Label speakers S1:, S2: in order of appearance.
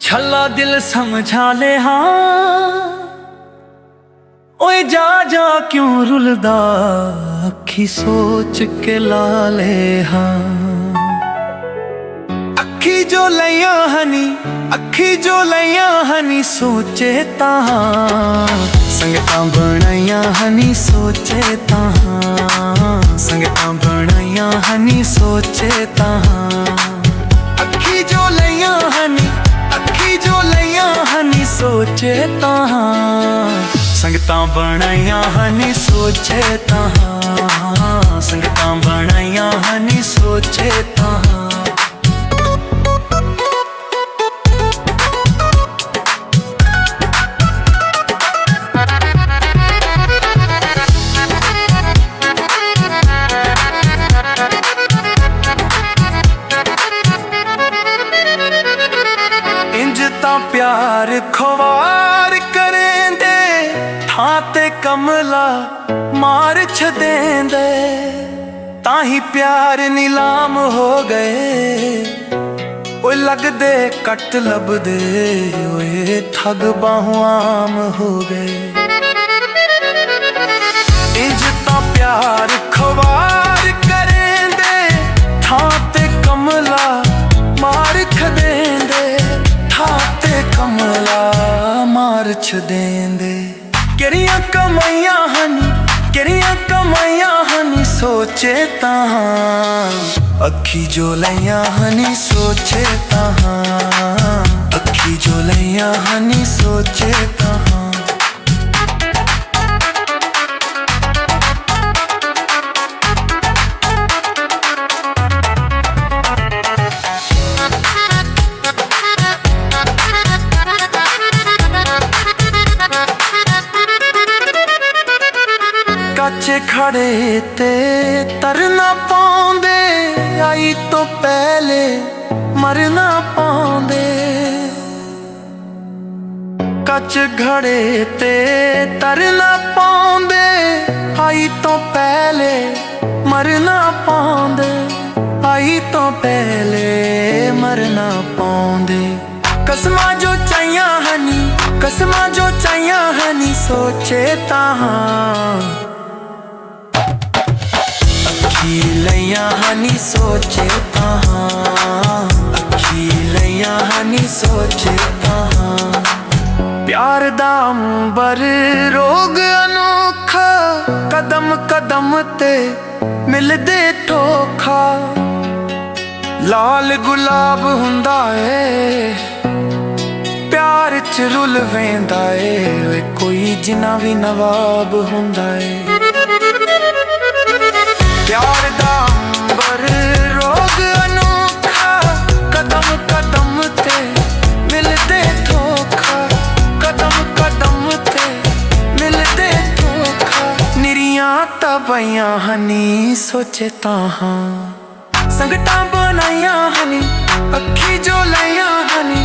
S1: छला दिल समझा ले हाँ, ओए जा जा क्यों रुलदा, अखी सोच के ला ले हाँ। अखी जो लैया हनी, अखी जो लैया हनी सोचे तां, संगतां बनाइया हनी सोचे तां, संगतां बनाइया हनी सोचे तां। अखी जो लैया हनी, अखी जो लैया हनी सोचे तां, संगतां बनाइया हनी सोचे तां, संगतां बनाइया हनी सोचे तां। प्यार खवार करेंदे, थां ते कमला मार छदेंदे, ताही प्यार नीलाम हो गए। ओए लगदे कट लभदे, ओए ठग बाहूं आम हो गए। इंज तां प्यार खवार करेंदे, थां ते कमला मार छदेंदे, थाते कमला मार छदेंदे। केरियां कमाइया हनी, केरियां कमाइया हनी सोचे तां, अखी जो लैया हनी सोचे तां, अखी जो लैया हनी सोचे तां। कच्चे खड़े ते तरना पाउंदे, आई तो पहले मरना पाउंदे। कच्चे घड़े ते तरना पाउंदे, आई तो पहले मरना पाउंदे, आई तो पहले मरना पाउंदे। कसमां जो चाहिया हनी, कसमां जो चाहिया हनी सोचे तां, अखी लैया हनी सोचे तां, अखी लैया हनी सोचे तां। प्यार दा अंबर रोग अनोखा, कदम कदम ते मिलदे ठोखा। लाल गुलाब हुंदा ए, प्यार च रुल वेंदा ए, कोई जिन्ना भी नवाब हुंदा ए। प्यार दा अंबर रोग अनोखा, कदम कदम ते मिलदे धोखा, कदम कदम ते मिलदे धोखा। निरियां तबैयां हनी सोचे तां, संगतां बनाइया हनी, अखी जो लैया हनी